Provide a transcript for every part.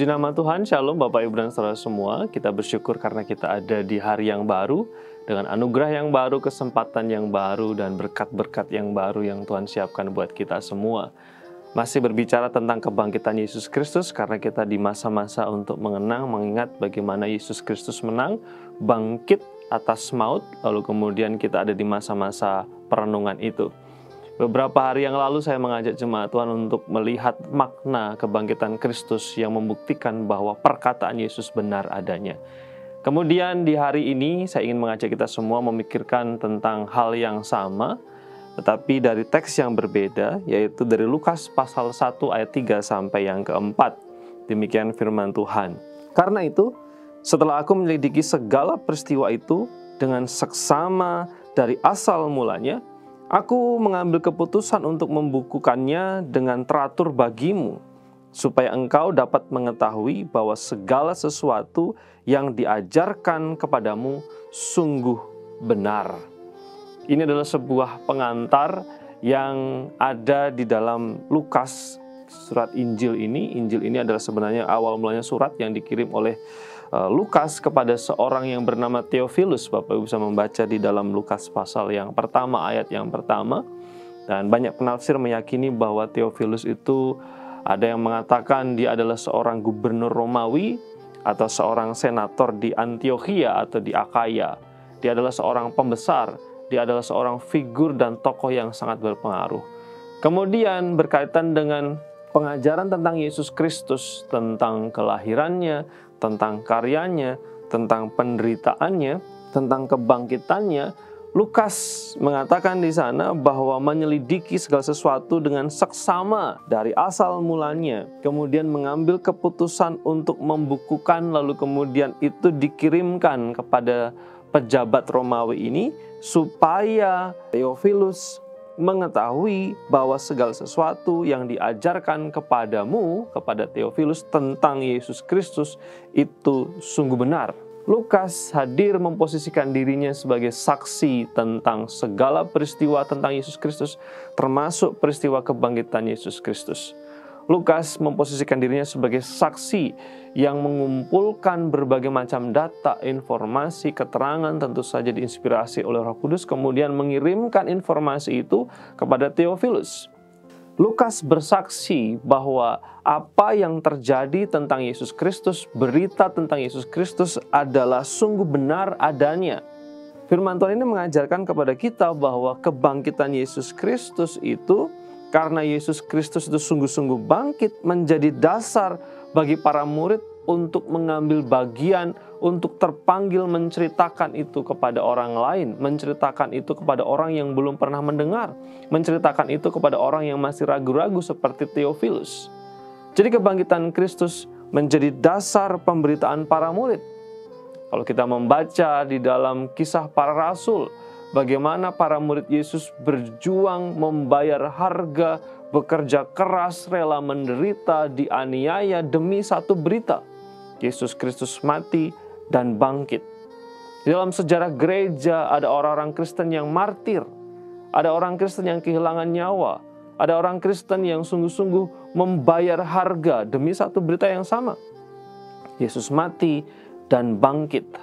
Puji nama Tuhan, Shalom Bapak Ibu dan Saudara semua. Kita bersyukur karena kita ada di hari yang baru, dengan anugerah yang baru, kesempatan yang baru, dan berkat-berkat yang baru yang Tuhan siapkan buat kita semua. Masih berbicara tentang kebangkitan Yesus Kristus, karena kita di masa-masa untuk mengenang, mengingat bagaimana Yesus Kristus menang, bangkit atas maut, lalu kemudian kita ada di masa-masa perenungan itu. Beberapa hari yang lalu saya mengajak jemaat Tuhan untuk melihat makna kebangkitan Kristus yang membuktikan bahwa perkataan Yesus benar adanya. Kemudian di hari ini saya ingin mengajak kita semua memikirkan tentang hal yang sama, tetapi dari teks yang berbeda, yaitu dari Lukas pasal 1 ayat 3 sampai yang keempat. Demikian firman Tuhan. Karena itu, setelah aku menyelidiki segala peristiwa itu dengan seksama dari asal mulanya, aku mengambil keputusan untuk membukukannya dengan teratur bagimu, supaya engkau dapat mengetahui bahwa segala sesuatu yang diajarkan kepadamu sungguh benar. Ini adalah sebuah pengantar yang ada di dalam Lukas, surat Injil ini. Injil ini adalah sebenarnya awal mulanya surat yang dikirim oleh Lukas kepada seorang yang bernama Theophilus. Bapak Ibu bisa membaca di dalam Lukas pasal yang pertama, ayat yang pertama. Dan banyak penafsir meyakini bahwa Theophilus itu ada yang mengatakan dia adalah seorang gubernur Romawi atau seorang senator di Antiokhia atau di Akaya. Dia adalah seorang pembesar, dia adalah seorang figur dan tokoh yang sangat berpengaruh. Kemudian berkaitan dengan pengajaran tentang Yesus Kristus, tentang kelahirannya, tentang karyanya, tentang penderitaannya, tentang kebangkitannya, Lukas mengatakan di sana bahwa menyelidiki segala sesuatu dengan seksama dari asal mulanya, kemudian mengambil keputusan untuk membukukan, lalu kemudian itu dikirimkan kepada pejabat Romawi ini supaya Theophilus mengetahui bahwa segala sesuatu yang diajarkan kepadamu, kepada Theophilus tentang Yesus Kristus itu sungguh benar. Lukas hadir memposisikan dirinya sebagai saksi tentang segala peristiwa tentang Yesus Kristus, termasuk peristiwa kebangkitan Yesus Kristus. Lukas memposisikan dirinya sebagai saksi yang mengumpulkan berbagai macam data, informasi, keterangan, tentu saja diinspirasi oleh Roh Kudus, kemudian mengirimkan informasi itu kepada Theophilus. Lukas bersaksi bahwa apa yang terjadi tentang Yesus Kristus, berita tentang Yesus Kristus adalah sungguh benar adanya. Firman Tuhan ini mengajarkan kepada kita bahwa kebangkitan Yesus Kristus itu, karena Yesus Kristus itu sungguh-sungguh bangkit, menjadi dasar bagi para murid untuk mengambil bagian, untuk terpanggil menceritakan itu kepada orang lain, menceritakan itu kepada orang yang belum pernah mendengar, menceritakan itu kepada orang yang masih ragu-ragu seperti Theophilus. Jadi kebangkitan Kristus menjadi dasar pemberitaan para murid. Kalau kita membaca di dalam kisah para rasul, bagaimana para murid Yesus berjuang membayar harga, bekerja keras, rela menderita, dianiaya demi satu berita. Yesus Kristus mati dan bangkit. Di dalam sejarah gereja ada orang-orang Kristen yang martir. Ada orang Kristen yang kehilangan nyawa. Ada orang Kristen yang sungguh-sungguh membayar harga demi satu berita yang sama. Yesus mati dan bangkit.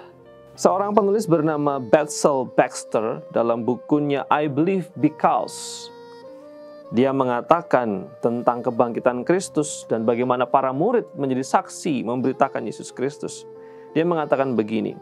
Seorang penulis bernama Betsel Baxter dalam bukunya I Believe Because, dia mengatakan tentang kebangkitan Kristus dan bagaimana para murid menjadi saksi memberitakan Yesus Kristus. Dia mengatakan begini,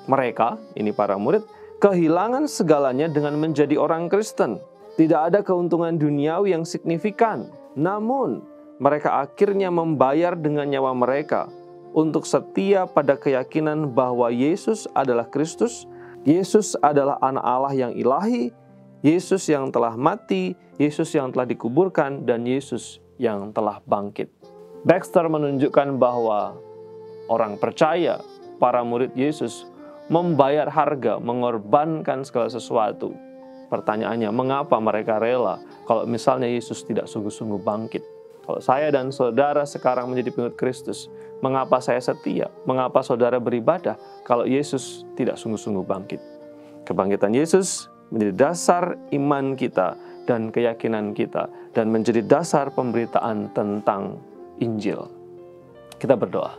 mereka, ini para murid, kehilangan segalanya dengan menjadi orang Kristen. Tidak ada keuntungan duniawi yang signifikan. Namun, mereka akhirnya membayar dengan nyawa mereka untuk setia pada keyakinan bahwa Yesus adalah Kristus, Yesus adalah anak Allah yang ilahi, Yesus yang telah mati, Yesus yang telah dikuburkan, dan Yesus yang telah bangkit. Baxter menunjukkan bahwa orang percaya, para murid Yesus, membayar harga, mengorbankan segala sesuatu. Pertanyaannya, mengapa mereka rela kalau misalnya Yesus tidak sungguh-sungguh bangkit? Kalau saya dan saudara sekarang menjadi pengikut Kristus, mengapa saya setia? Mengapa saudara beribadah kalau Yesus tidak sungguh-sungguh bangkit? Kebangkitan Yesus menjadi dasar iman kita dan keyakinan kita, dan menjadi dasar pemberitaan tentang Injil. Kita berdoa.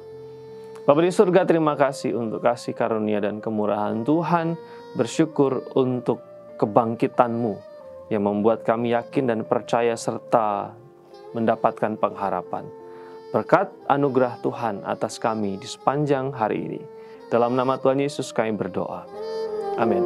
Bapa di surga, terima kasih untuk kasih karunia dan kemurahan Tuhan. Bersyukur untuk kebangkitan-Mu yang membuat kami yakin dan percaya serta mendapatkan pengharapan. Berkat anugerah Tuhan atas kami di sepanjang hari ini. Dalam nama Tuhan Yesus kami berdoa. Amin.